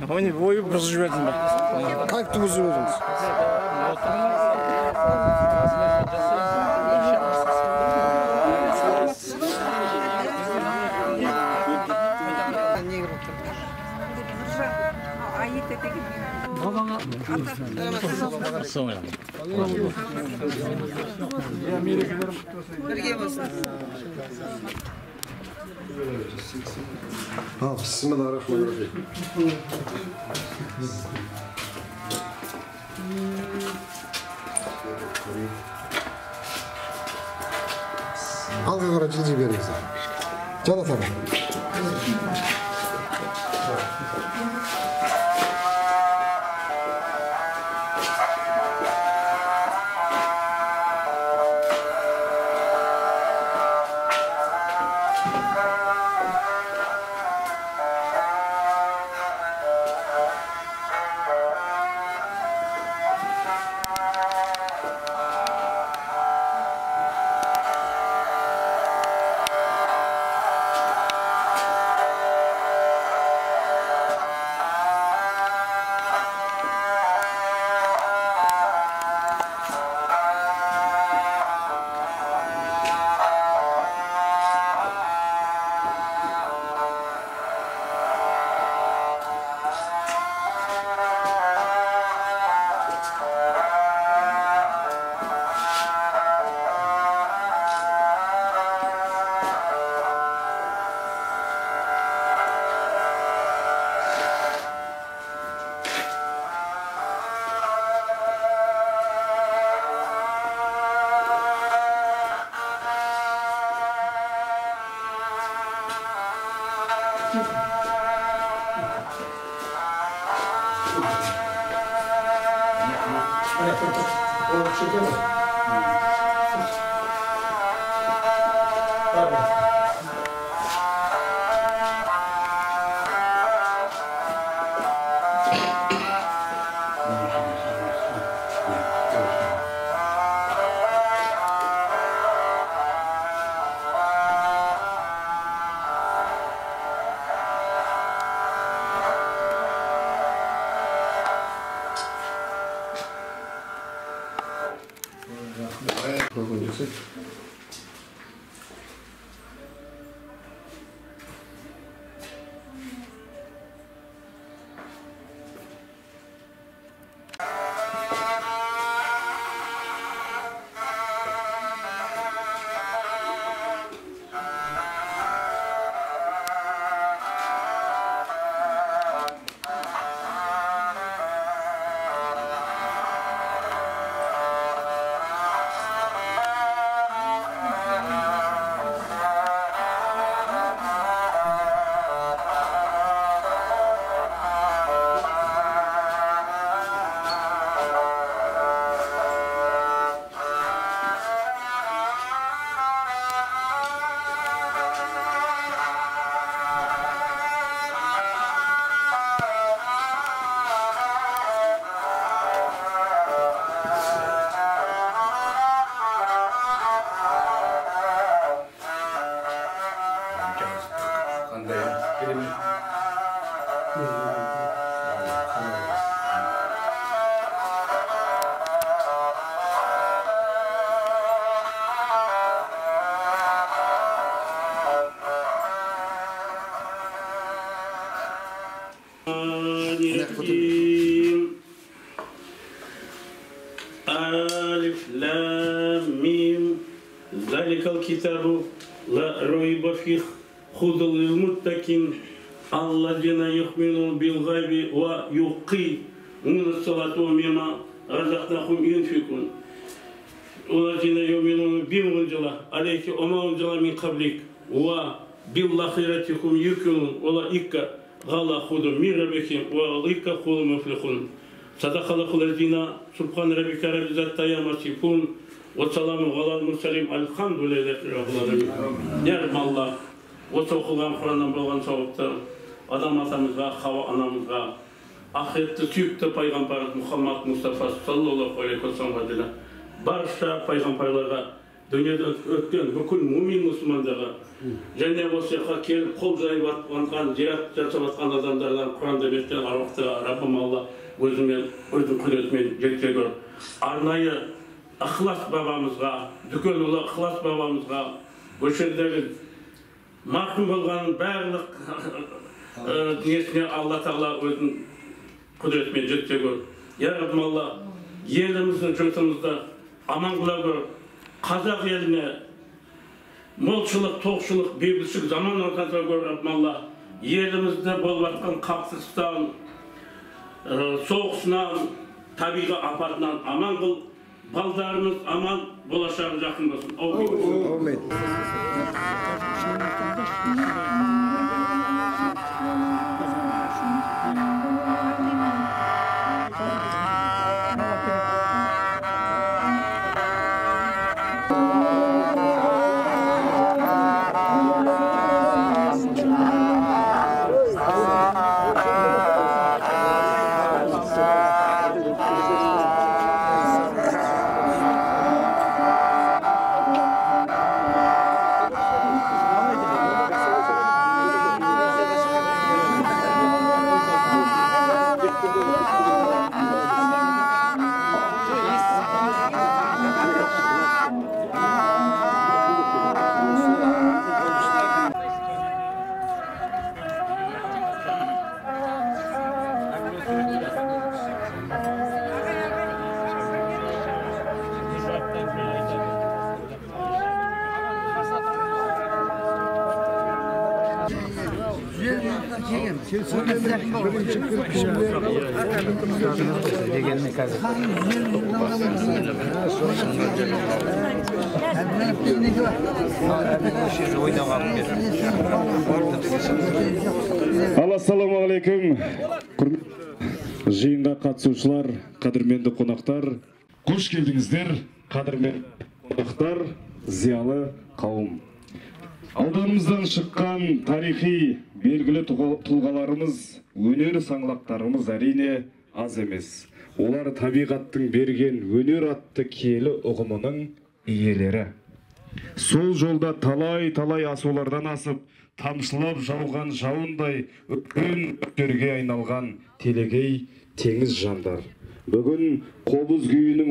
Onu boyu bozuk verdin mi? Kalktı bozuk verdiniz. Sonra. Bismillahirrahmanirrahim. Halka kadar cilci veriniz. Can atalım. ألف لام ميم ذلك الكتاب لا ريب فيه هدى للمتقين الذين يؤمنون بالغيب ويقيمون الصلاة ومما رزقناهم ينفقون الذين يؤمنون بما أنزل عليك وما أنزل من قبلك وبالآخرة هم يوقنون أولئك غلا خذوا من ربكم وأولئك هم المفلحون صدق الله العظيم سبحان ربك رب العزة عما يصفون وسلام على المرسلين الحمد لله رب العالمين. Yarım Allah o okulan Kur'an'dan bolgan savaптар адам атамызға, Хауа анамызға, ахиретті сүйікті пайғамбар Мұхаммад Мұстафа саллаллаху алейхи уассаламға барша пайғамбарларға, дүниеде өткен бүкіл мумин мұсылмандарға және осы жаққа келіп қол жайып атқан, зиярат жасап атқан адамдардан Құранды берген аруақтарға Раббым Алла өзің құдіретімен жеткізе көр. Арнайы Ықылас бабамызға, дүкен ұлы Ықылас бабамызға, өшелдегі марқұм болған барлық несіне Алла Тағала өзінің құдіретімен жеткізе көр. Я Раббым Алла, еліміздің жұртымызды аман қыла көр. Қазақ еліне молшылық, тоқшылық, бейбітшілік заман ортасына көр, Раббым Алла. Елімізде болып жатқан қақтығыстан, соғысынан, табиғи апатынан аман қыл. Балдарымыз аман, болашағы жақын болсын. Amin. Ассаламу алейкум. Жиынға қатысушылар, қадірменді қонақтар, қош келдіңіздер, қадірменді қонақтар, зиялы қауым. Ауданымыздан шыққан тарихи белгілі тұлғаларымыз, өнер саңлақтарымыз әрине аз емес. Олар табиғаттың берген өнер атты киелі ұғымының иелері. Сол жолда талай асулардан асып, тамшылап жауған жауындай үлкен өрге айналған телегей теңіз жандар. Бүгін Қобыз күйінің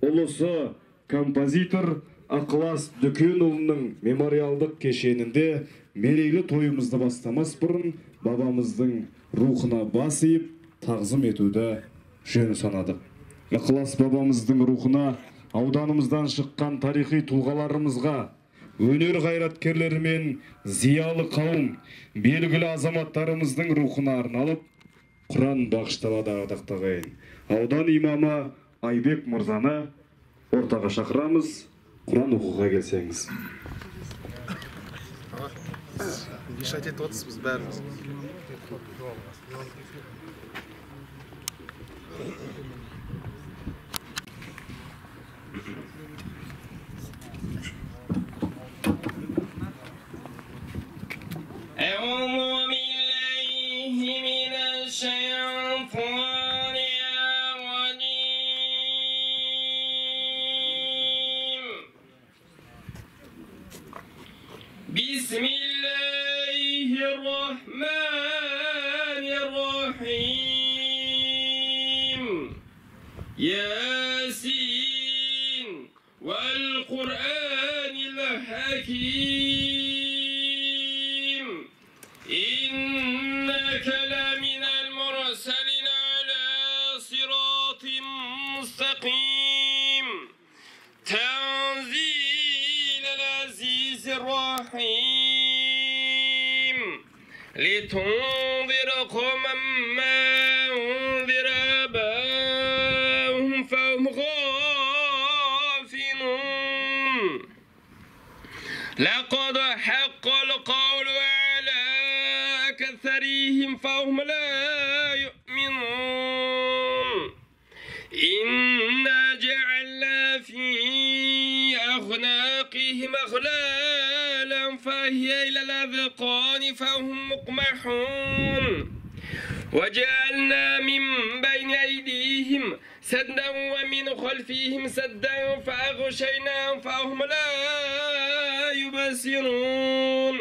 ұлысы композитор Ықылас Дүкенұлының мемориалдық кешенінде мерейлі тойымызды бастамас бұрын бабамыздың рухына бас иіп тағзым етуді жөн санадық. Ықылас бабамыздың рухына ауданымыздан шыққан тарихи тұлғаларымызға, өнер қайраткерлері мен зиялы қауым, белгілі азаматтарымыздың рухына арналып, Құран бағышталады ардақтағайын. Аудан имамы Айбек мырзаны ортаға шақырамыз, Құран оқуға келсеңіз. Ишат етіп отырсыз бәріміз. Bismillahirrahmanirrahim. Yasin wal Qur'anil Hakim. İnneke leminel mursalin ala siratim mustaqim. Tenzilel azizir rahim. لتنذر قوما ما أنذر آباؤهم فهم غافلون لقد حق القول على أكثرهم أيديهم أغلالا فهي إلى الأذقان فهم مقمحون وجعلنا من بين أيديهم سدا ومن خلفهم سدا فأغشيناهم فهم لا يبصرون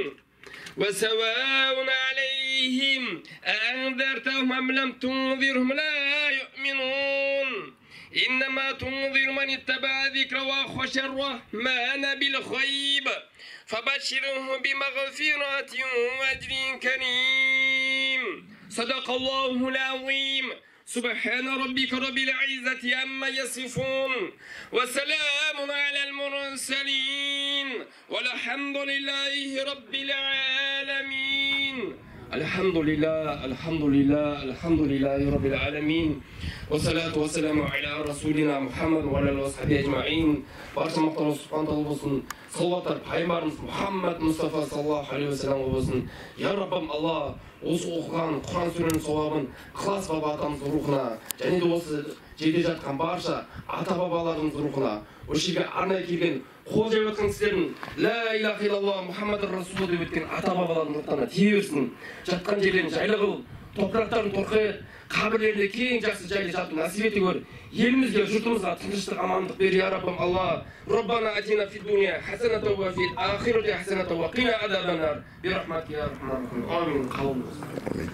وسواء عليهم أأنذرتهم أم لم تنذرهم لا يؤمنون إنما تنذر من اتبع ذكر وخشى الرحمن بالغيب فبشره بمغفرة وأجر كريم صدق الله العظيم سبحان ربك رب العزة عما يصفون وسلام على المرسلين والحمد لله رب العالمين الحمد لله الحمد لله الحمد لله رب العالمين والصلاة والسلام على رسولنا محمد وعلى آله وصحبه أجمعين barcha maqtovlar subhanalloh bo'lsin salvatlar payg'ambarimiz Muhammad Mustafa sallallohu alayhi vasallam bo'lsin ya Rabbim Alloh o'zi o'qigan Qur'on suraning savobini ixlos baba atamız ruhuna және де осы жерде жатқан barcha ата бабаларымыз ruhuna o'sha yerga arnay kelген қол жайып жатқан кісілердің ла илаха илlalloh Muhammadur Rasulullah деп өткен ата бабалардың рухтарына тие берсін жатқан жерлерін жайлы қылып топырақтарын торқайт қабірлерінде кең жақсы жайлы жату насип ете көр елімізге жұртымызға тыныштық амандық бер я Раббым Алла Раббана атина фид дуния хасаната ва фил ахирати хасаната ва қина азабан нар би рахматика я архамар рахим амин қабыл болсын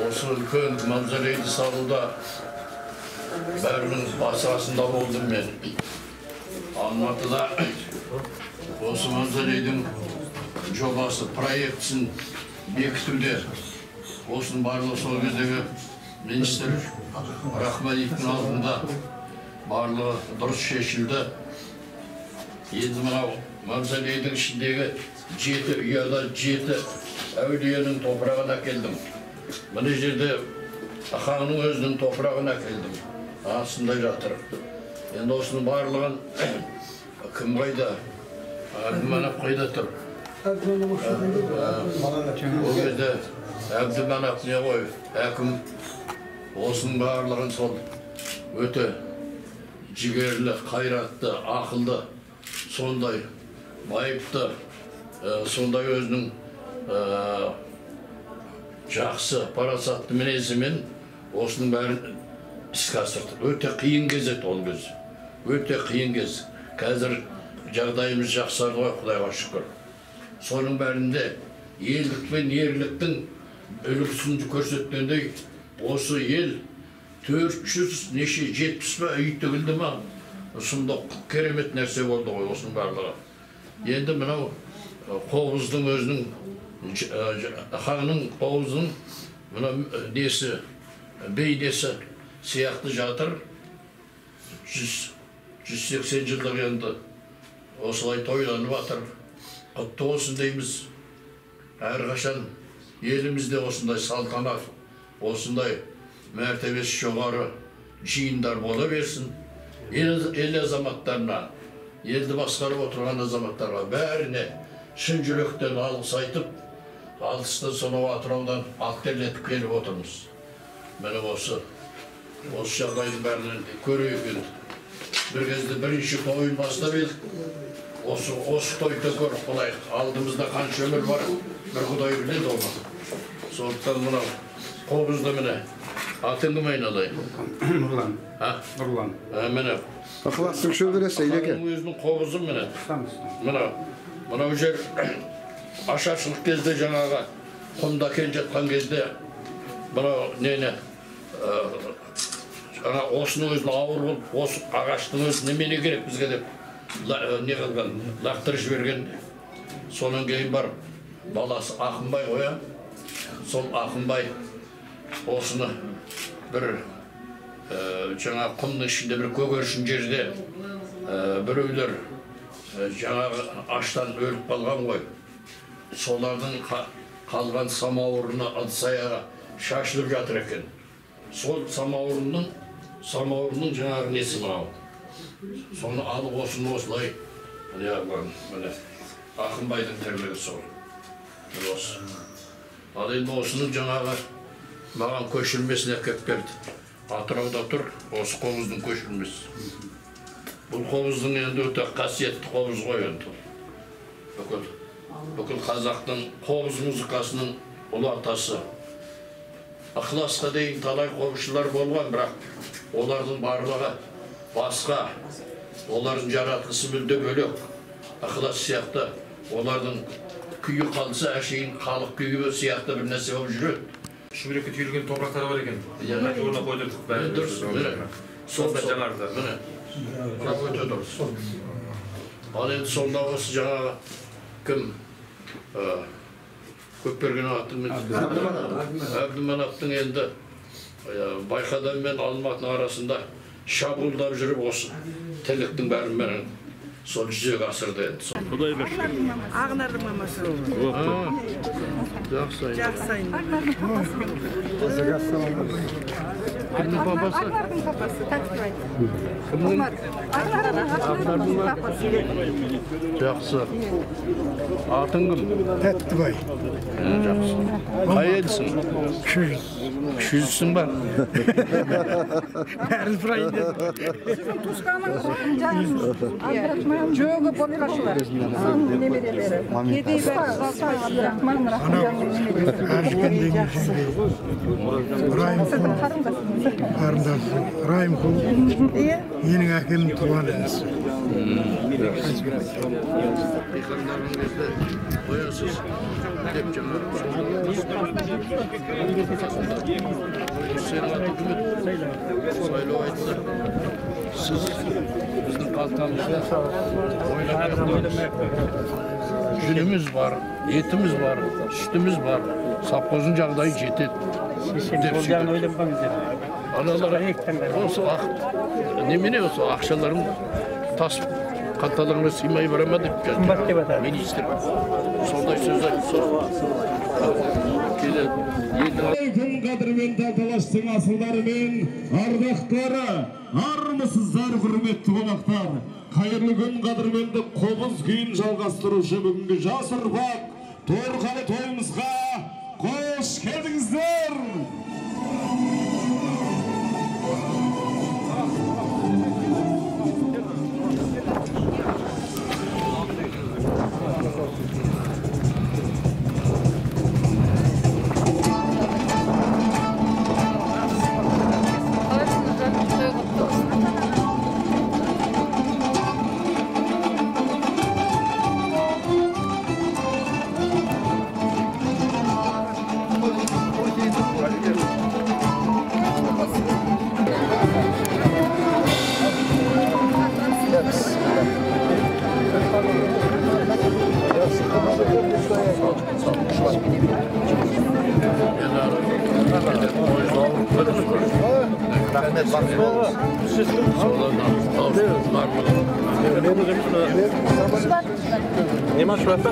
Осы үлкен мавзолейді салуда бәрінің басасында болдым мен. Алматыда осы мавзолейдің жобасы, проектісін бекітуде. Осының барлығы сол кездегі министр Рахмаевтің алдында барлығы дұрыс шешілді. Енді мынау мавзолейдің ішіндегі 7 ұяда 7 әулиенің топырағына келдім. Мына жерде ханның өзінің топырағына келдім. Астында жатыр. Енді осының барлығын кім қайда? Әбдіманап қайда тұр? Ол кезде Әбдіманап не ғой? Әкім осының барлығын сол өте жігерлі, қайратты, ақылды, сондай байыпты, сондай өзінің жақсы, парасатты мінезімен осының бәрін іске асырды. Өте қиын кез еді ол кез. Өте қиын кез. Қазір жағдайымыз жақсарды ғой, Құдайға шүкір. Соның бәрінде елдік пен ерліктің үлгісін көрсеткендей, осы ел 400 неше 70 ба үй тігілді ма? Сұмдық керемет нәрсе болды ғой осының барлығы. Енді мынау Қобыздың өзінің ханның Қобыздың мына несі бейнесі сияқты жатыр. 180 жылдық енді осылай тойланып жатыр. Құтты болсын дейміз. Әрқашан елімізде осындай салтанат, осындай мәртебесі жоғары жиындар бола берсін. Ел азаматтарына, елді басқарып отырған азаматтарға бәріне шын жүректен алғыс айтып, алыстан сонау Атыраудан аттерлетіп келіп отырмыз. Міне осы жағдайдың бәрінен көрейік енді. Bir кезде бірінші тойын бастап едік. Осы тойды көріп қалайық. Алдымызда қанша өмір бар, бір Құдай біледі оны. Сондықтан мынау Қобызды міне Atın kime aynalayın? Nurlan. Ha? Nurlan. Mene. Akıllasın şu birese ileke. Hanım özünün kovuzu mene. Mene bu jer aşaçılık kezde janaga kumda kenjetkan kezde bana nene ana osunu özünü ağır bolup osu ağaçtın özü nemene gerek bizge dep ne kılgan laktırış bergen sonun keyin bar balası Akınbay koya sol Akınbay osunu bir жаңа құмның ішінде бір көгершін жерде біреулер жаңағы аштан өліп қалған ғой. Солардың қалған самауырына ыдыс-аяғы шашылып жатыр екен. Сол самауырының жаңағы несі мынау. Соны алып осыны осылай міне Ақынбайдың тірлігі сол. Ал енді осының жаңағы маған көшірмесіне әкеп берді. Атырауда тұр, осы қобыздың көшірмесі. Бұл қобыздың енді өте қасиетті қобыз ғой енді. Бүкіл қазақтың қобыз музыкасының ұлы атасы. Ықыласқа дейін талай қобызшылар болған, бірақ олардың барлығы басқа, олардың жаратылысы мүлде бөлек. Ықылас сияқты олардың күйі қалса әшейін халық күйі сияқты бір нәрсе болып жүреді. Шүбірекке түйілген топырақтары бар екен. Орнына қойдырдық бәрі. Дұрыс, міне. Сонда жаңарда. Міне. Өте дұрыс. Ал енді сонда осы жаңағы кім? Көпберген аттың Әбдіманаттың енді Байқадан мен Алматының арасында шабуылдап жүріп осы тірліктің бәрін менің сол жүзеге асырды енді. Құдай берсін. Ағнардың мамасы. Жақсы. Кімнің папасы? Ағнардың папасы, так айтты. Омар. Ағнардың папасы. Жақсы. Атың кім? Тәттібай. Жақсы. Қай елсің? Кішізсің ба? Бәрі сұрайын деді. Сіздің туысқаның жоғы ботқашылар. Немерелері. Кедей бәрі Абдрахман Қарындасы Райымқұл менің әкемнің туған інісі. Қиқандарың кезде қоясыз деп жаңағы сенат үкімет сайлау айтты. Сіз біздің қалтамызда жүніміз бар, етіміз бар, сүтіміз бар, совхоздың жағдайы жетеді. Осы немене осы ақшаларым тасып қалталарына сыймай бара ма деп министр сондай сөз айтты. Күн қадірмен таластың асылдарымен, ардақтары, армысыздар құрметті қонақтар. Қайырлы күн қадірменді қобыз күйін жалғастырушы бүгінгі жас ұрпақ торқалы тойымызға қош келдіңіздер. Nima shu yerda?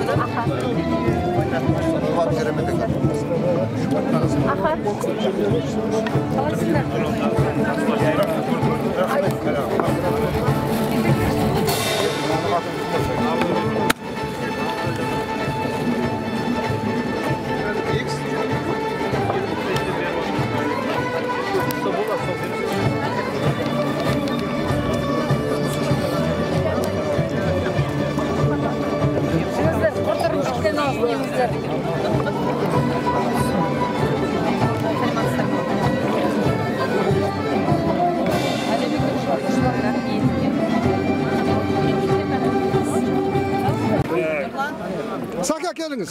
Saka kelіңіз.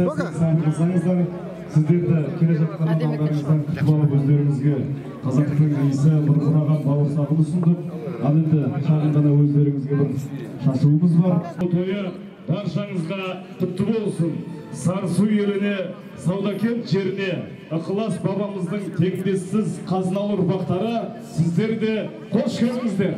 Бака. Сіздерді келе жатқан алдарыңыздан құттықтап өздеріңізге қазақтың иісі бұрқыраған бауырсағын ұсындық. Ал енді шағын ғана өздеріңізге бір шашуымыз бар. Тойы баршаңызға құтты болсын. Сарысу еліне, Саудакент жеріне, ықылас бабамыздың теңдессіз қазыналы ұрпақтары, сіздер де қош келдіңіздер.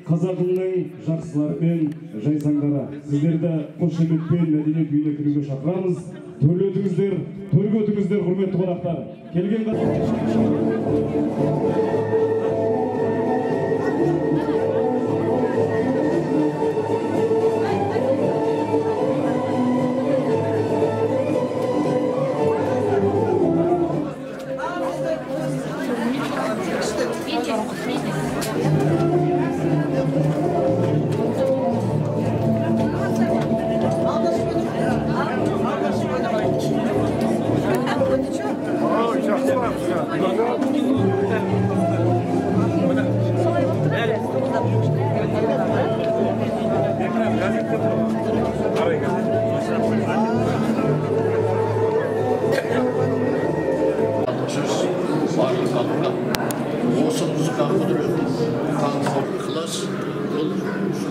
Қазағымның жақсылары мен жайсаңдары, сіздерді қошеметпен мәдениет үйіне кіруге шақырамыз. Тойлы өтіңіздер, тойға өтіңіздер, құрметті қонақтар. Келген Осы музыка ықылас ол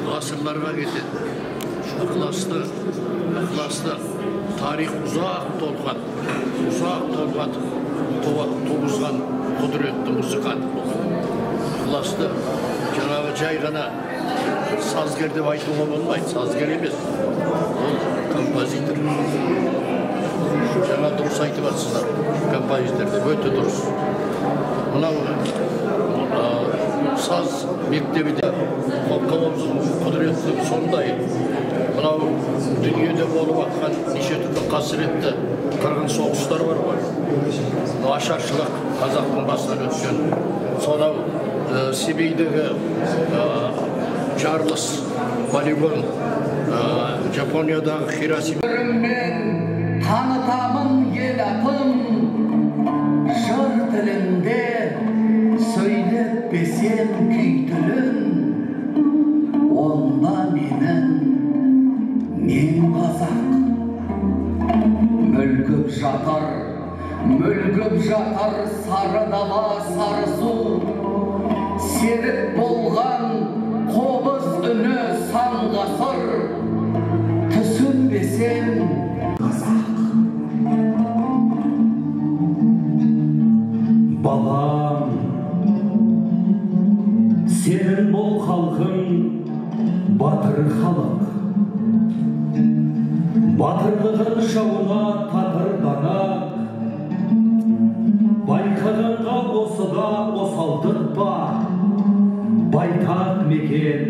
ғасырларға кетеді. Ықыласты тарих ұзақ толған туғызған құдіретті музыкант бұл. Ықыласты жаңағы жай ғана сазгер деп айтуға болмайды, сазгер емес, ол композитор. Жаңа дұрыс айтып жатсыздар, композитор деп өте дұрыс. Мынау саз мектебінде қоғамымыздың құдіреттілігі сондай. Мынау дүниеде болып жатқан неше түрлі қасіретті қырғын соғыстар бар ғой. Ашаршылық қазақтың басынан өткен. Сонау Семейдегі жарылыс, полигон, Жапониядағы Хиросима. Tanıtamın ел атын, жыр тілінде сөйлеп бесем күйтілін, онда мен қазақ. Мүлгіп жатар сары дала, сары су, серік болған қобыз үні сан ғасыр, түсінбесем қазақ. Балам, сенің бұл халқың батыр халық. Батырлығын жауына татырданақ, байқағанға осыда осалдық па, байтақ мекен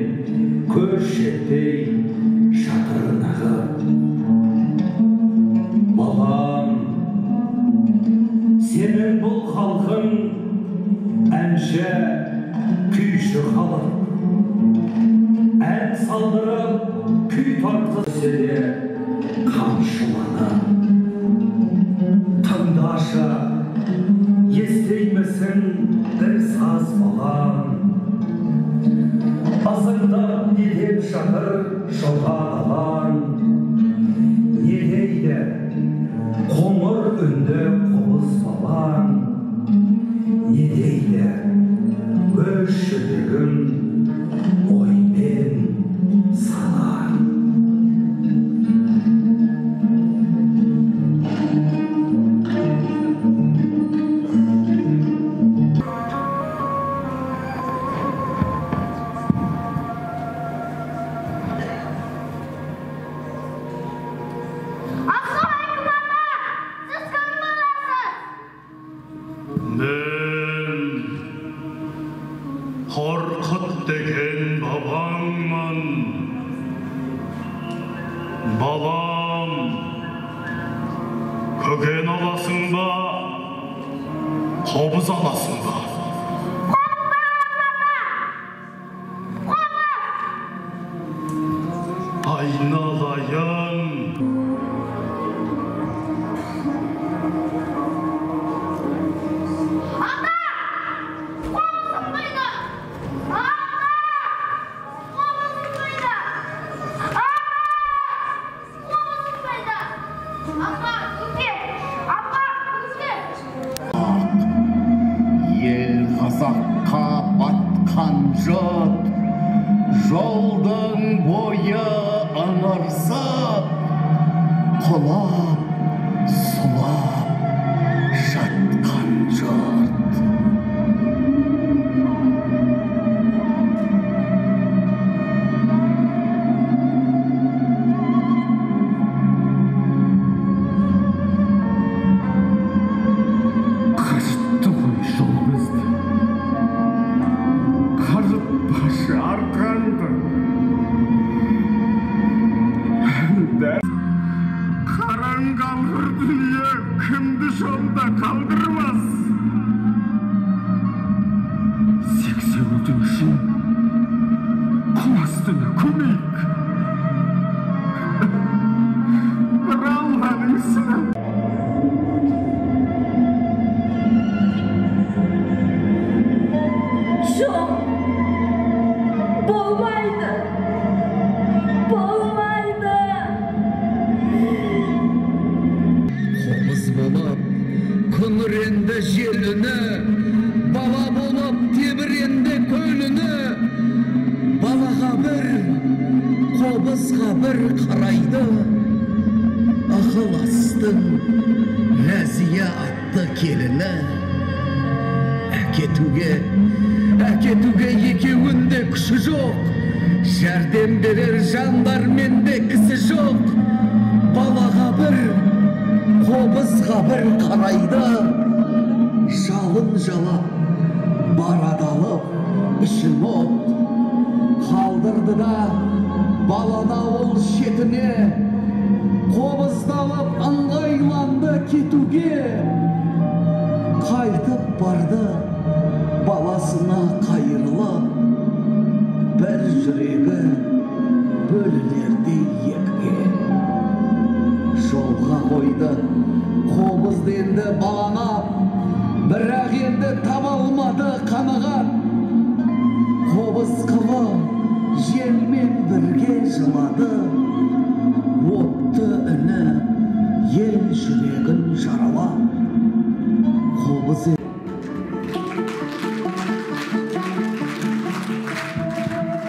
көз жетпей шатырнағы. Балам, сенің бұл халқың әнші, күйші халық. Ән салдырып, күй тартқысы де қамшыланы. Тыңдашы, естеймісің бір саз балам. Азыңдап неден жатыр шоғалаған. Не дейді қоңыр үнді қобыз балам. Не дейді өз жүрегім оймен салам. Қорқыт деген бабаңмын, балам, көген аласың ба, қобыз аласың ба? Айналайын. Қазаққа батқан жұрт, жолдың бойы ыңырсып, құлап, сұлап жатқан жұрт. Қажытты ғой жол бізді. Қажытпашы арқанды. Қараңғалғыр дүние кімді жолда қалдырмас. Сексеуілдің үшін құластыны көмейік. Бір Алланың ісі. Жоқ, болмайды, болмайды. Қобыз болып күңіренді желіні, бала болып тебіренді көліні. Балаға бір, қобызға бір қарайды. Ықыластың Рәзия атты келіні. Әкетуге екеуінде күші жоқ. Жәрдем берер жандар менде кісі жоқ. Балаға бір, қобызға бір қарайды. Жалын жалап, барадалып, ішін от қалдырды да балада ол шетіне қобыздалып ыңғайланды кетуге қайтып барды баласына қайырылып бір жүрегі бөлінердей екіге жолға қойды қобызды енді баланап бірақ енді таба алмады қанағат қобыз қылы желмен бірге жылады отты үні ел жүрегін жаралап қобыз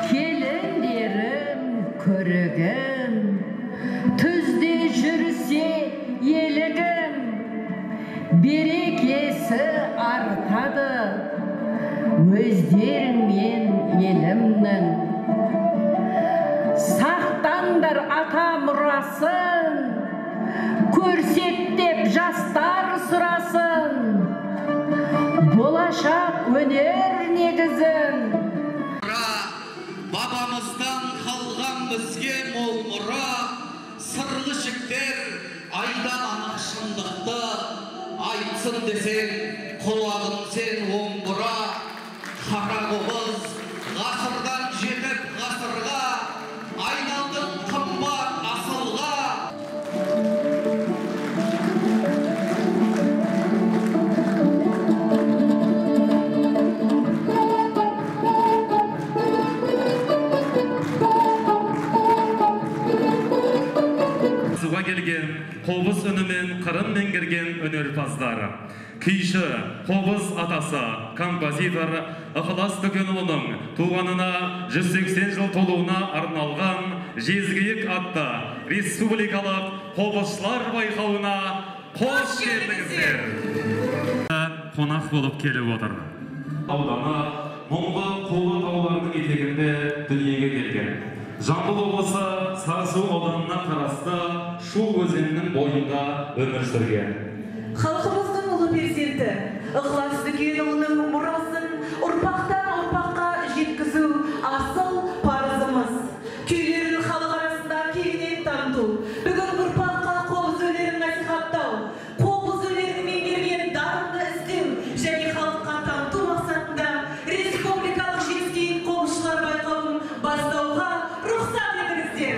келіндерім көрігім түзде жүрсе елігім берекесі артады өздеріңмен елімнің сақтаңдар ата мұрасын көрсеттеп жастар сұрасын болашақ өнер негізін бабамыздан қалған бізге мол мұра сырлы жіктер айдан анық шындықты айтсын десең құлағын сен омбыра қара қобыз ғасырдан жетіп ғасырға айналдың қымбат асылға Суға келген қобыз үнімен қырын меңгерген өнерпаздары. Күйші, қобыз атасы, композитор Ықылас Төкенұлының туғанына 180 жыл толуына арналған Жезгиік атты республикалық қобызшылар байқауына қош келдіңіздер. Қонақ болып келіп отыр. Ауданы Мұңғы Қолы тауларының етегінде дүниеге келген. Жамбыл облысы Сарысу ауданына қарасты Шу өзенінің бойында өмір сүрген. Халқымыздың ұлы перзенті Ықылас Төкенұлының мұрасын ұрпақтан ұрпаққа жеткізу асыл парызымыз. Күйлерін халық арасында кеңінен таныту, бүгін ұрпаққа қобыз өнерін насихаттау, қобыз өнерін меңгерген дарынды іздеу және халыққа таныту мақсатында республикалық Жезгиік қобызшылар байқауын бастауға рұқсат етіңіздер.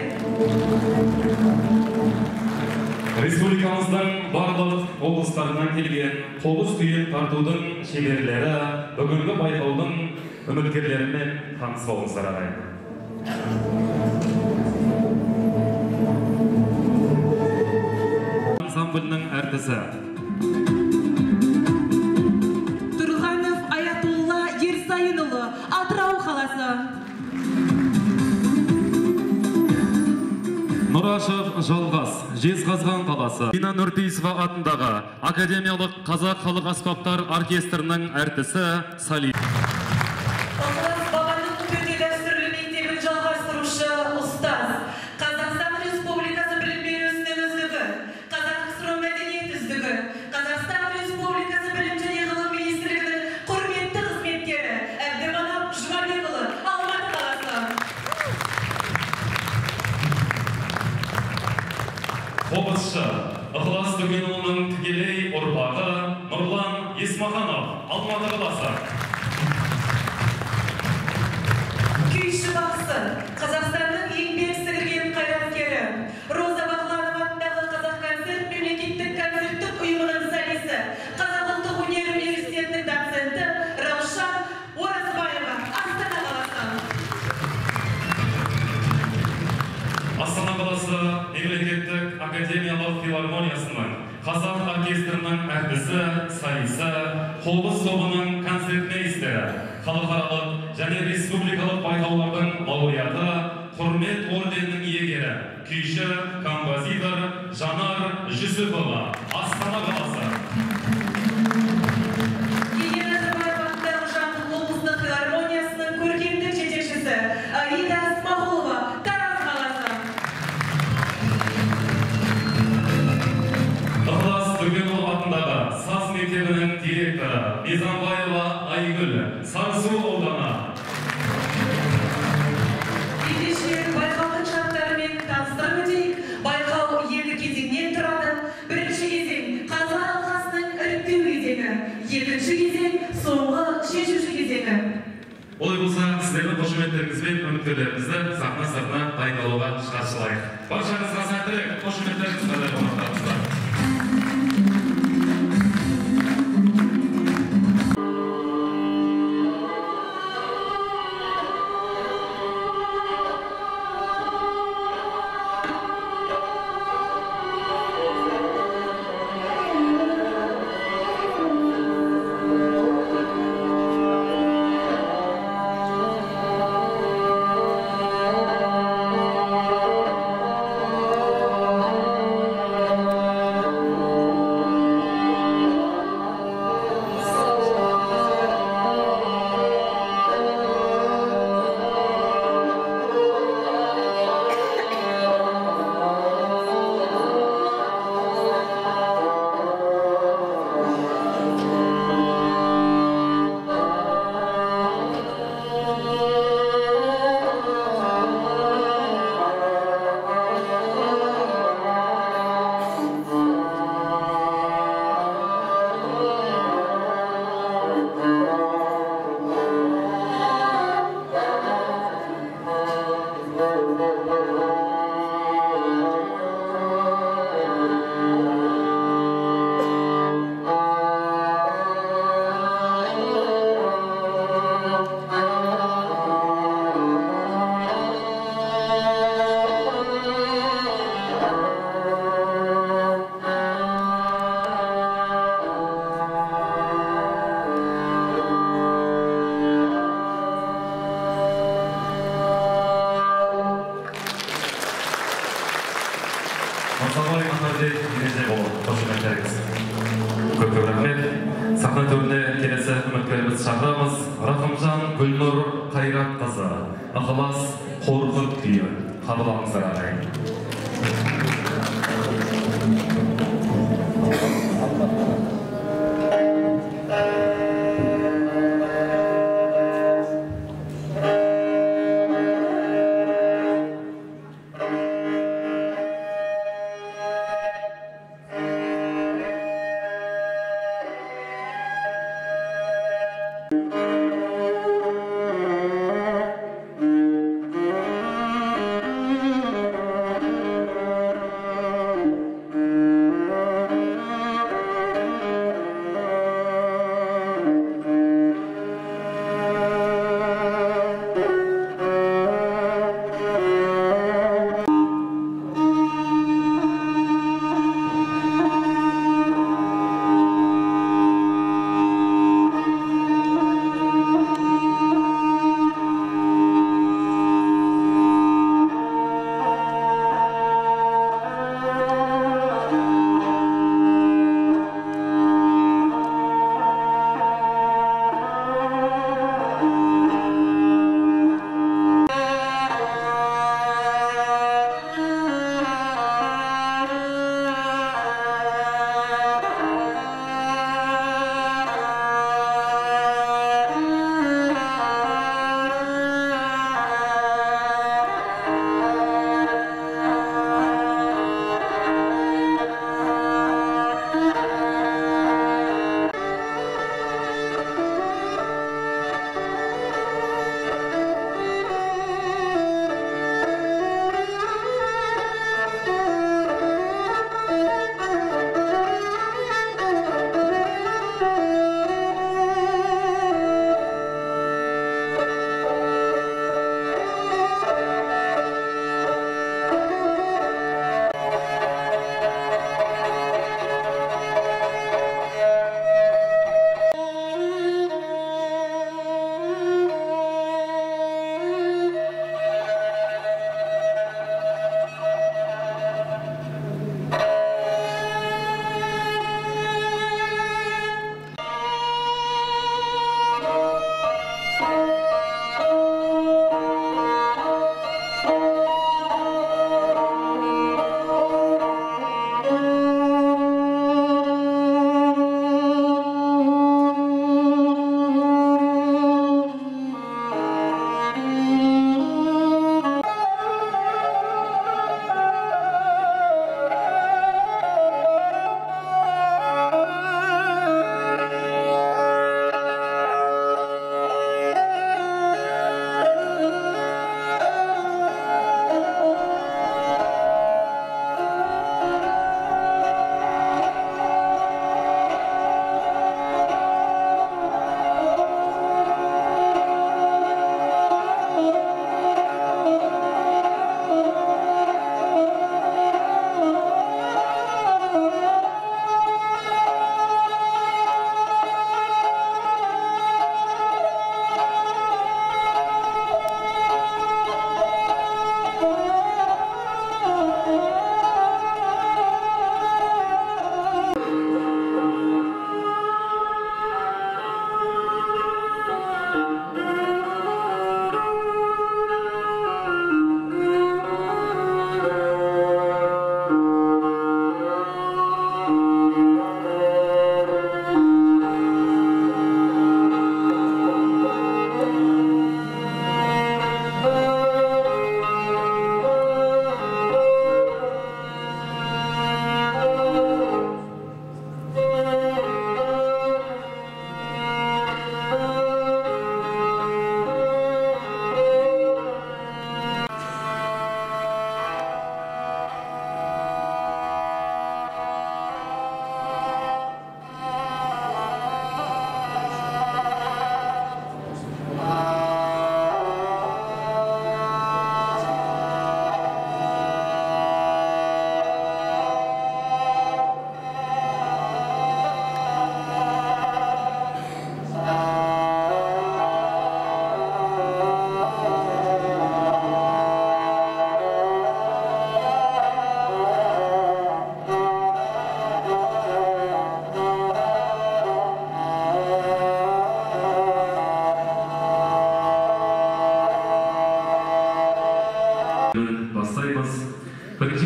Республикамыздың барлық облыстарынан келген қобыз күйін тартудың шеберлері бүгінгі байқаудың үміткерлерімен таныс болыңыздар ағайын. Ансамблінің әртісі Тұрғанов Аятолла Ерсайынұлы, Атырау қаласы. Нұрашев Жалғас, Жезқазған қаласы. Дина Нұрпейісова атындағы Академиялық Қазақ халық аспаптар оркестрінің әртісі Сали. Ықылас бабаның төте дәстүрлі мектебін жалғастырушы ұстаз, Қазақстан Республикасы білім беру ісінің үздігі, Қазақ КСР мәдениет үздігі, Қазақстан Республикасы білім және ғылым министрлігінің құрметті қызметкері Әбдіманап Жұмабекұлы, Алматы қаласы. Қобызшы Ықылас Төкенұлының тікелей ұрпағы Нұрлан Есмаханов, Алматы қаласы. Күйші бақсы, Қазақстанның еңбек сіңірген қайраткері, Роза Бақланов атындағы Қазақ концерт мемлекеттік концерттік ұйымының солисі, Қазақ ұлттық өнер университетінің доценті Раушан Оразбаева, Астана қаласы. Астана қаласы мемлекеттік академиялық филармониясының Қазақ оркестрінің әртісі, солисі, қобыз тобының концертмейстері, халықаралық және республикалық байқаулардың лауреаты, құрмет орденінің иегері, күйші, композитор Жанар Жүсіпова, Астана қаласы. Егер Назарбаев атындағы Жамбыл облыстық филармониясының көркемдік жетекшісі Аида Смағұлова, Тараз қаласы. Ықылас Төкенұлы атындағы Саз мектебінің директоры Мизанбаева Айгүл, Сарысу ауданы. бен үміткерлерімізді сахна сыртына дайындалуға шығаршылайық. Баршаңызға сәттілік, қошеметтеріңіз қандай қонақтарымыздар. Сахна төріне келесі үміткеріміз шақырамыз. Рахымжан Гүлнұр Қайратқызы, Ықылас Қорқыт күйі. Қабылдаңыздар ағайын.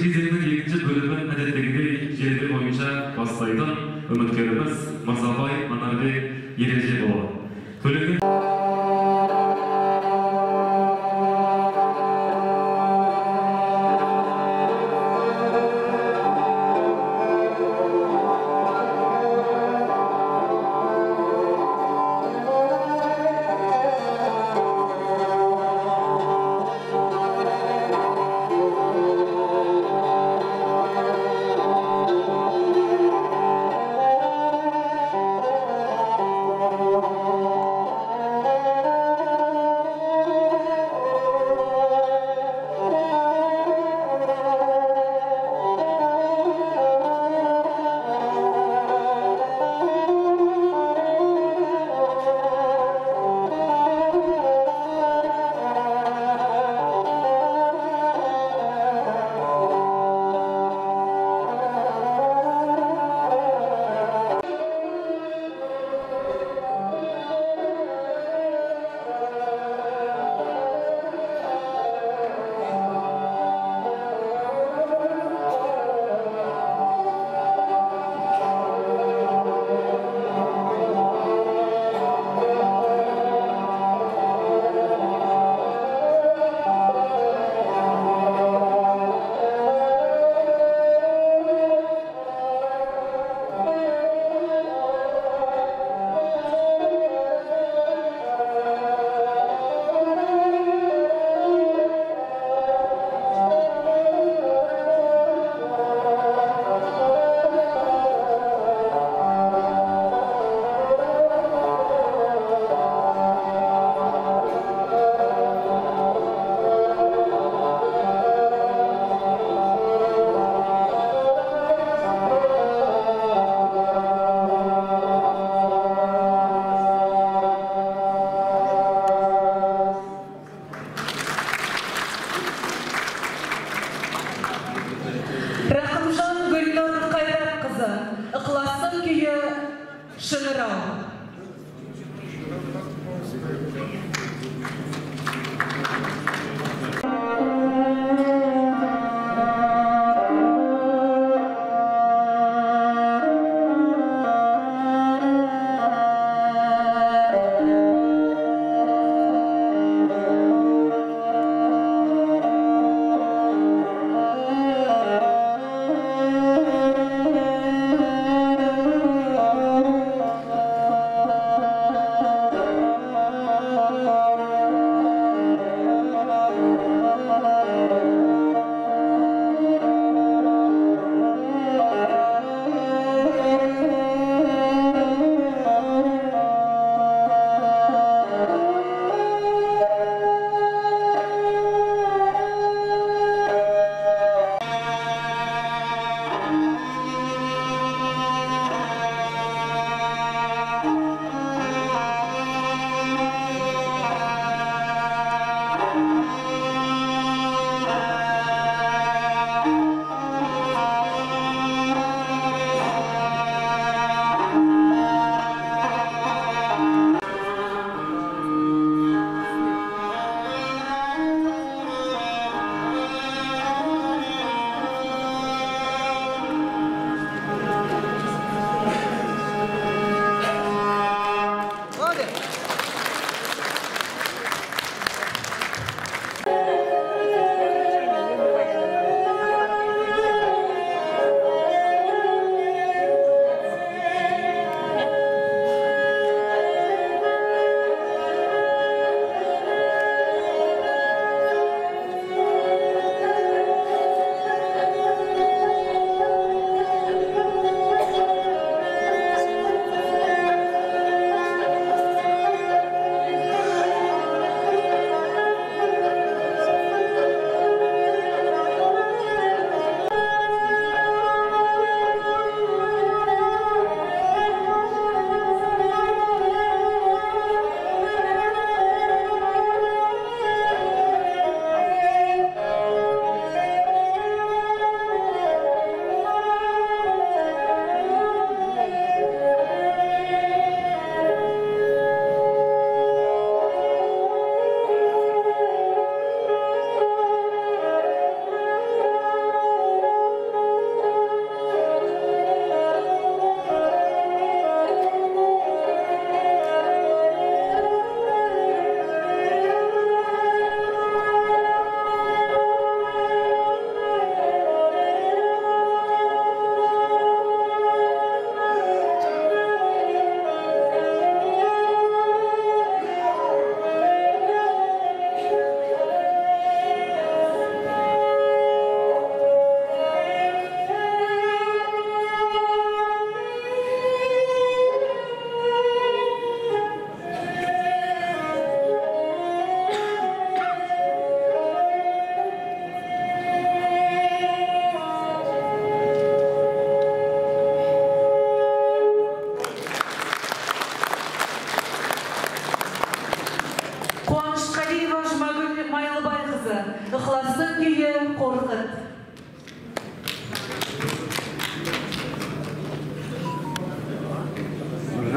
кезеңнің екінші бөлімін әдеттегідей желі бойынша бастайтын үміткеріміз Мырзабай Манарбек Ережепұлы. Төлеген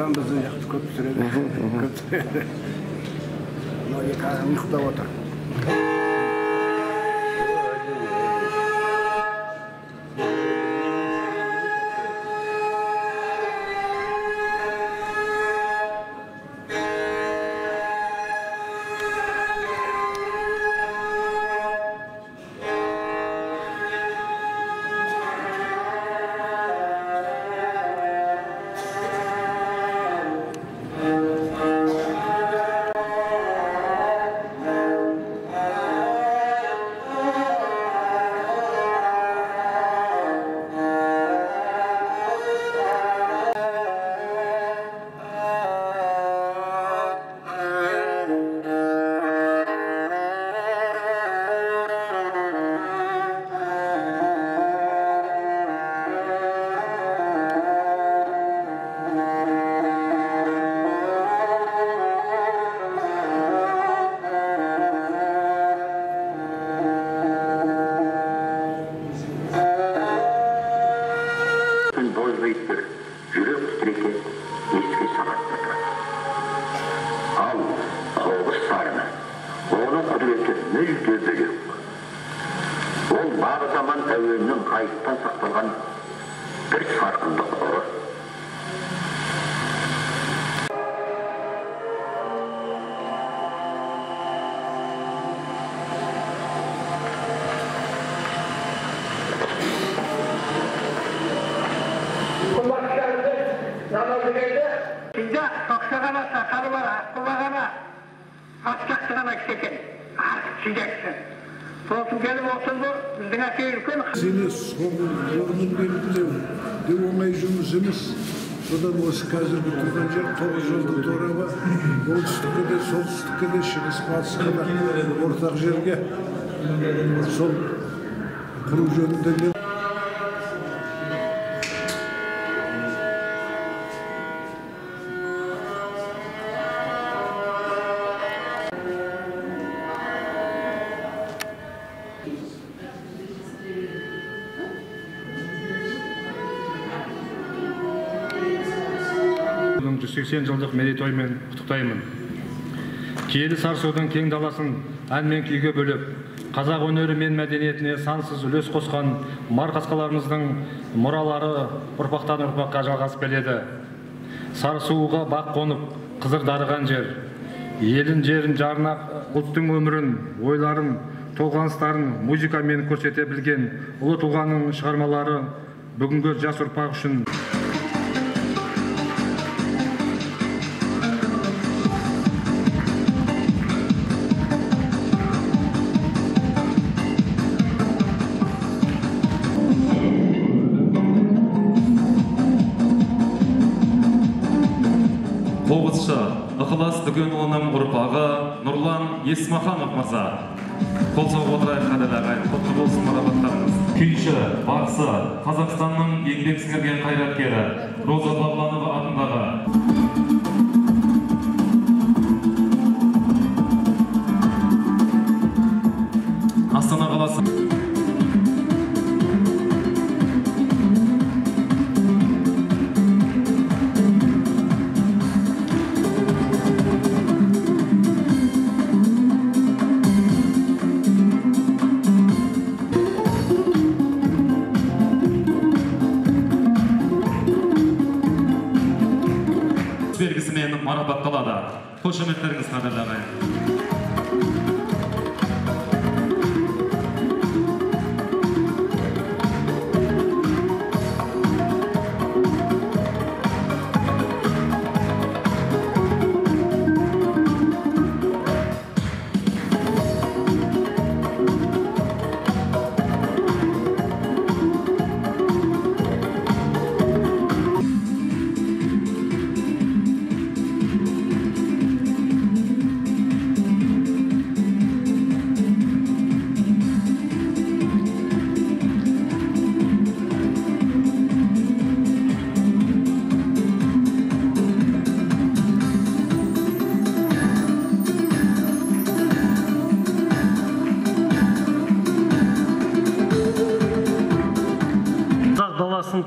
Ағам біздің жақты көп түсіреді. Мынау екі ағам ұйықтап отыр. Seni soğuk yorgun de oңай жұмыс емес. Содан осы қазіргі тұрған жер 9 жылдық торабы, оңтүстікке де, солтүстікке де, шығыс батысқа да ортақ жерге сол құру жөнінде. жылдың 180 жылдық мерейтоймен құттықтаймын. Киелі Сарысудың кең даласын ән мен күйге бөліп, қазақ өнері мен мәдениетіне сансыз үлес қосқан марқасқаларымыздың мұралары ұрпақтан ұрпаққа жалғасып келеді. Сарысуға бақ қонып, қызыр дарыған жер, елін жерін жарына ұлттың өмірін, ойларын, толғаныстарын музыкамен көрсете білген ұлы тұлғаның шығармалары бүгінгі жас ұрпақ үшін Қобызшы Ықылас Дүкенұлының ұрпағы Нұрлан Есмаханов мырза. Қол соғып отырайық қадірлі, құтты болсын марапаттарыңыз. Күйші, бақсы, Қазақстанның еңбек сіңірген қайраткері Роза Бағланова атындағы Астана қаласы белгісімен марапатталады. Қошеметтеріңіз қадірлі ағайын.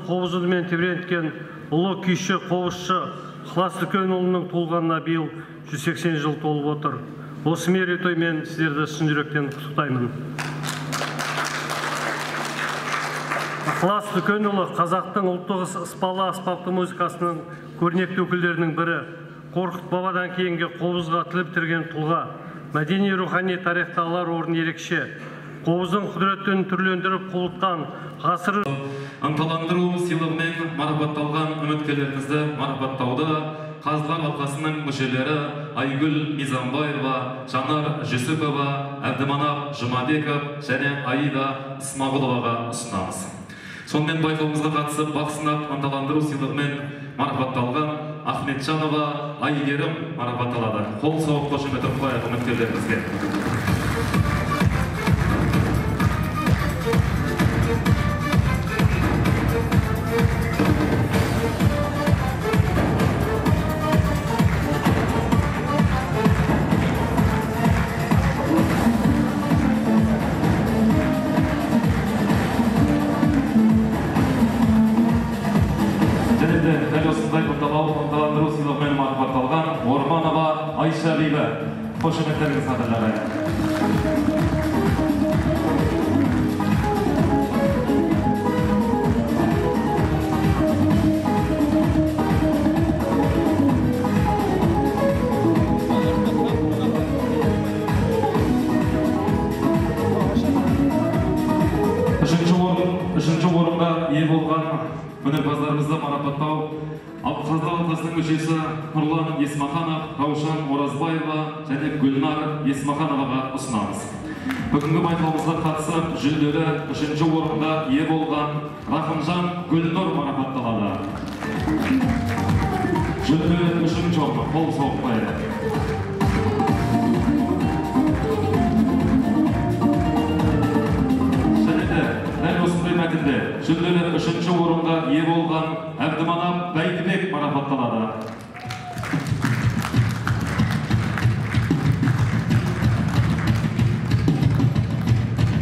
Қобыз үнімен тебіренткен ұлы күйші, қобызшы Ықылас Дүкенұлының туылғанына биыл 180 жыл толып отыр. Осы мерейтоймен сіздерді шын жүректен құттықтаймын. Ықылас Дүкенұлы қазақтың ұлттық ыспалы аспапты музыкасының көрнекті өкілдерінің бірі. Қорқыт Бабадан кейінгі қобызға тіл бітірген тұлға. Мәдени рухани тарихта алар орын ерекше. Қобыздың құдіретін түрлендіріп құлықтан ғасыр ынталандыру сыйлығымен марапатталған үміткерлерімізді марапаттауды Қазылар алқасының мүшелері Айгүл Мизамбаева, Жанар Жүсіпова, Әбдіманап Жұмабеков және Аида Исмағұловаға ұсынамыз. Сонымен байқауымызға қатысып, бақ сынап ынталандыру сыйлығымен марапатталған Ахметжанова Айгерім марапатталады. Қол соғып қошемет қояйық үміткерлерімізге. Ынталандыру сыйлығымен марапатталған Орманова Айша Бибі. Қошеметтеріңіз қадірлері. Үшінші орынға ие болған өнерпаздарымызды марапаттау Қазылар алқасының мүшесі Нұрлан Есмаханов, Раушан Оразбаева және Гүлнар Есмахановаға ұсынамыз. Бүгінгі байқауымызға қатысып, жүлделі үшінші орынға ие болған Рахымжан Гүлнұр марапатталады. Жүлделі үшінші орын, қол соғып қояйық. Дәл осындай мәтінде жүлделі үшінші орынға ие болған Әбдіманап Бәйдібек марапатталады.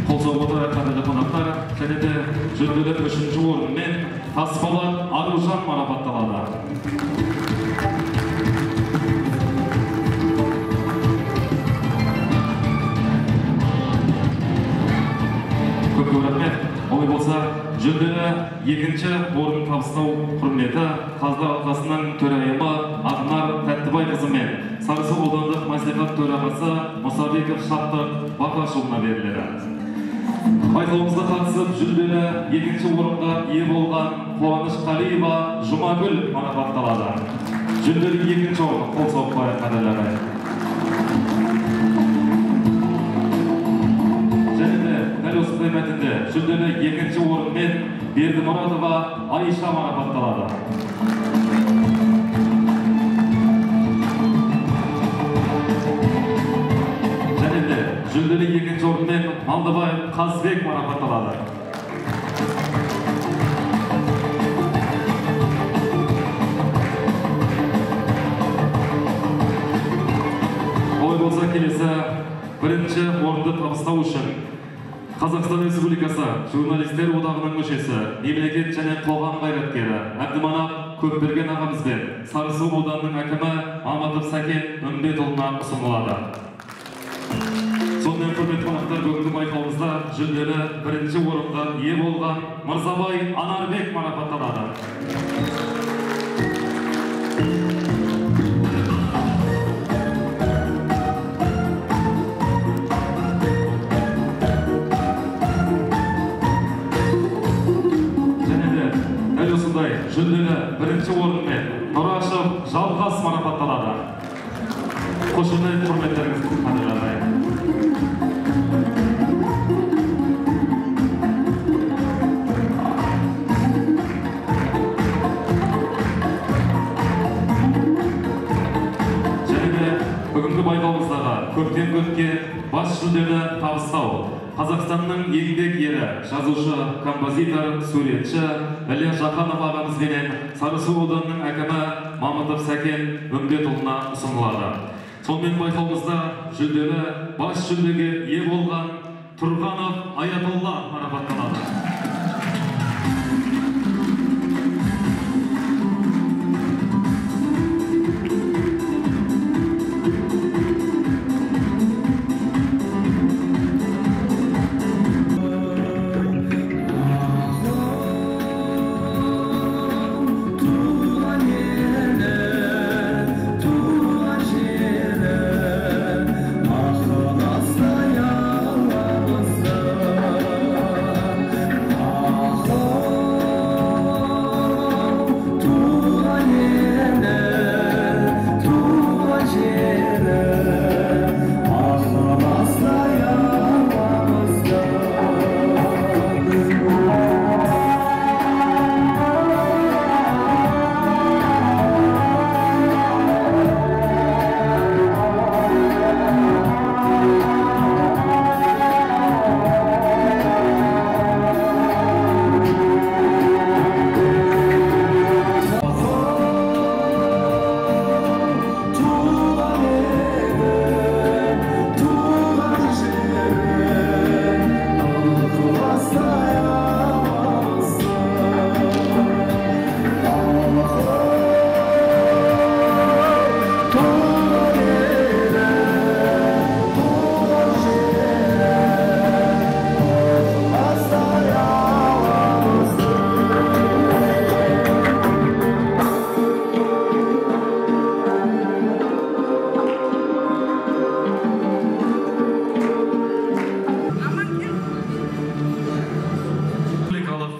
Қол соғып отырайық қадірлі қонақтар, және де жүлделі үшінші орынмен Тасболат Аружан марапатталады. Көп рахмет. Олай болса, жүлделі екінші орын табыстау құрметі Қазылар алқасының төрайымы Ақнар Тәттібайқызы мен Сарысу аудандық мәслихат төрағасы Мұсабеков Шаттық Бақашұлына беріледі. Байқауымызға қатысып, жүлделі екінші орынға ие болған Қуаныш Қалиева Жұмагүл марапатталады. Жүлделі екінші орын, қол соғып қояйық қадірлері. Осындай мәтінде жүлделі екінші орынмен Бердімұратова Айша марапатталады. Және де жүлделі екінші орынмен Малдыбай Қазбек марапатталады. Олай болса, келесі бірінші орынды табыстау үшін Қазақстан Республикасы журналистер одағының мүшесі, мемлекет және қоғам қайраткері Әбдіманап Көпберген ағамыз бен Сарысу ауданының әкімі Мамытов Сәкен Үмбетұлына ұсынылады. Сонымен құрметті қонақтар, бүгінгі байқауымызда жүлделі бірінші орынға ие болған Мырзабай Анарбек марапатталады. Жүлделі бірінші орынмен Нұрашев Жалғас марапатталады. Қошемет құрметтеріңізді қадірлері. Және де бүгінгі байқауымыздағы көптен көпке бас жүлдені табыстау Қазақстанның еңбек ері, жазушы, композитор, суретші Ілия Жақанов ағамызбенен Сарысу ауданының әкімі Мамытов Сәкен Үмбетұлына ұсынылады. Сонымен байқауымызда жүлделі бас жүлдеге ие болған Тұрғанов Аятолла марапатталады.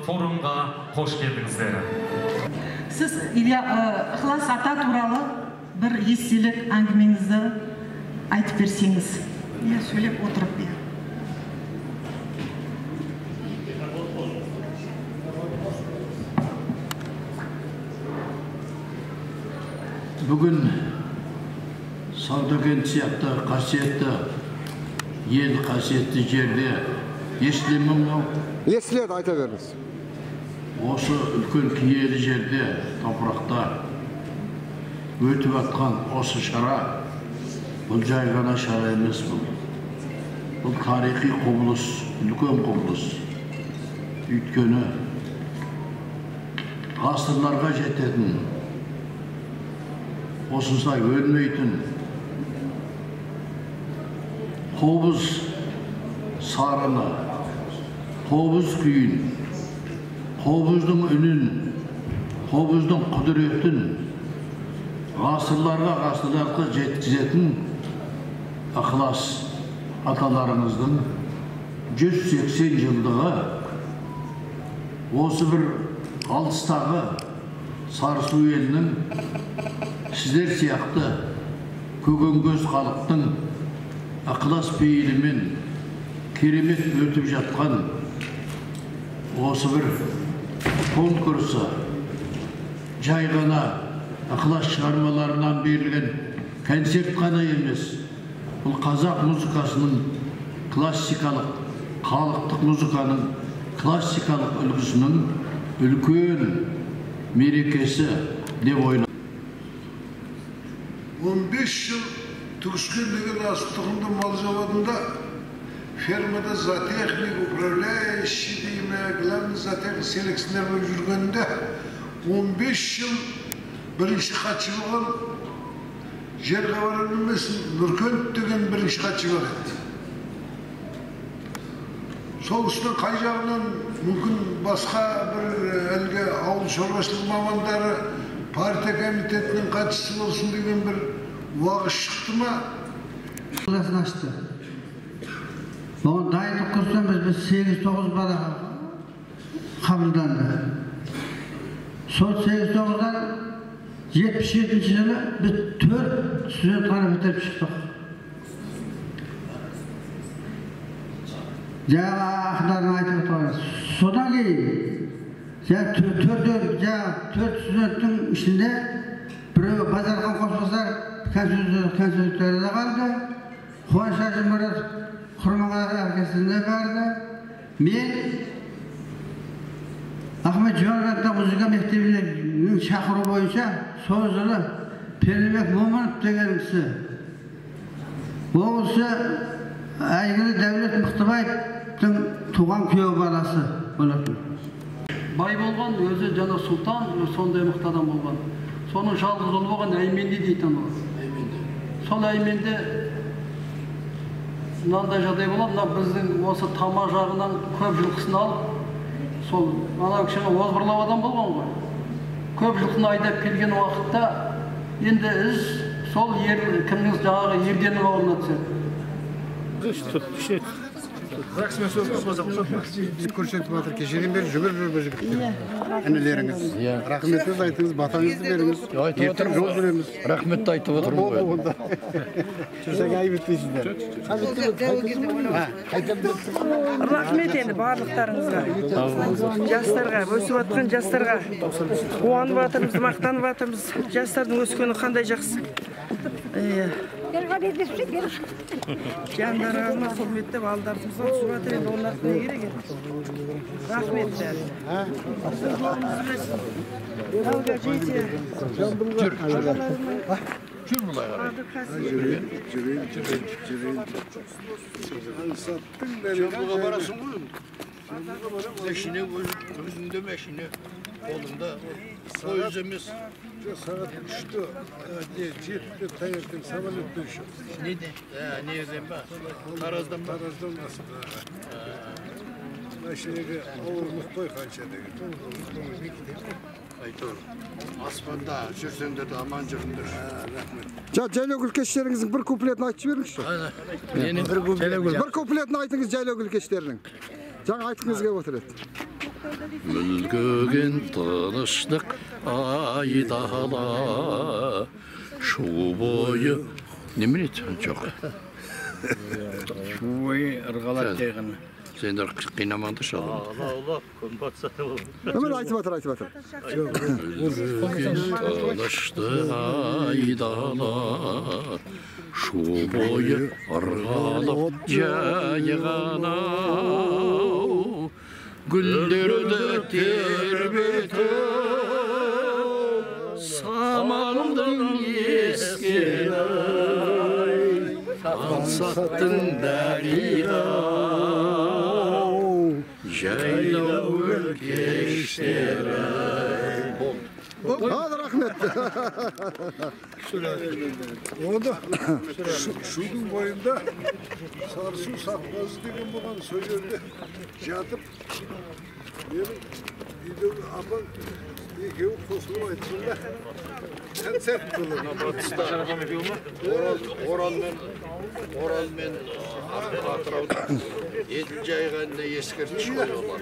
форумға қош келдіңіздер. Сіз Ықылас ата туралы бір естелік әңгімеңізді айтып берсеңіз. Сөйлеп отырып. Бүгін Саудагент сияқты қасиетті ел қасиетті жерде естілемін мынау? Естіледі, айта беріңіз. Осы үлкен киелі жерде топырақта өтіп атқан осы шара бұл жай ғана шара емес бұл. Бұл тарихи құбылыс, үлкен құбылыс. Өйткені ғасырларға жететін, осындай өлмейтін қобыз сарыны, қобыз күйін, қобыздың үнін, қобыздың құдіретін ғасырларға жеткізетін ықылас аталарыңыздың 180 жылдығы осы бір алыстағы Сарысу елінің сіздер сияқты көгенкөз халықтың ықылас пейілімен керемет өтіп жатқан осы бір конкурсы жай ғана ықылас шығармаларынан берілген концерт қана емес, бұл қазақ музыкасының классикалық, халықтық музыканың классикалық үлгісінің үлкен мерекесі деп ойлаймын. 15 жыл Түркістен деген астығында мал заводында фермада зоотехник, управляющий дейме, главный зоотехник селекционер болып жүргенде 15 жыл бірінші хатшы болған жерге барар емес Нұркент деген бірінші хатшы бар еді. Сол үстін қай жағынан мүмкін басқа бір әлгі ауыл шаруашылық мамандары партия комитетінің хатшысы болсын деген бір уағыз шықты ма? Одасын ашты. Оған дайындық көрсем біз 8-9 бала қабылданды. Сол 8-9-дан 77 жылы біз 4 студент ғана бітіріп шықтық. Жаңа ақындардың айтып отырғаны. Содан кейін 4 студенттің ішінде біреуі Базархан Қосбасар консерваторияда қалды. Қуаныш Әжімұрат Құрманғазы оркестріне барды. Мен Ахмет Жуанғатта музыка мектебінің шақыру бойынша сол жылы Пернебек Момынов деген кісі. Ол кісі әйгілі Дәулет Мықтыбаевтың туған күйеу баласы болатын. Бай болған өзі жана сұлтан, сондай мықты адам болған. Соның жалғыз ұлы болған Әйменде дейтін ол. Сол Әйменде мынандай жағдай болады, мына біздің осы тама жағынан көп жылқысын алып, сол ана кішкене озбырлау адам болған ғой. Көп жылқыны айдап келген уақытта енді із сол кімнің жаңағы Ерденнің ауылына түседі. Көрсетіп жатыр, кешеден бері жүгір інілеріңіз. Рахметіңіз айтыңыз, батаңызды беріңіз. Ертең жол жүреміз. Рахметті айтып отырмын ғой. Жүрсең айып етпейсіздер. Рахмет енді барлықтарыңызға. Жастарға, өсіп жатқан жастарға қуанып жатырмыз, мақтанып жатырмыз. Жастардың өскені қандай жақсы. Жандары азма құрметтеп алдарымызға түсіп жатыр, енді оларды не керек еді? Рахмет бәрі. Жүр бұлай қарай. Жамбылға барасың ғой? Мәшіне өзінде мәшіне, қолында пойыз емес. Сағат 3-те, 7-те таңертең самолеттен шығып. Неден ба? Тараздан ба? Тараздан басып. Мәшінеге ауырлық қой қанша деген. Айтор, аспанда жүрсеңдерді аман жүріңдер. Жайлау кештеріңіздің бір куплетін айтып жіберіңізші. Бір куплетін айтыңыз жайлау кештерінің. Жаңа айтқыңыз келіп отыр еді. Мүлгіген тыныштық айдала, шу бойы... Немен еді? Жоқ. Шу бойы ырғалат дейгіні. Сендер қинамаңды шалым. Өмір айтып атыр. Мүлгіген тыныштық айдала, шу бойы ырғалып жайғана, гүлдерді тербетіп, самалдың ескені, аңсаттың дариға, жайлау өлкештері. Hadi rahmet. Onda şunun boyunda Sarsu Sakmazı деген болған сол жерде жатып, менің үйдегі апам екеуі қосылып айтсында концерт болады. Оралмен Атырауда етін жайғанда ескертіш қойылған.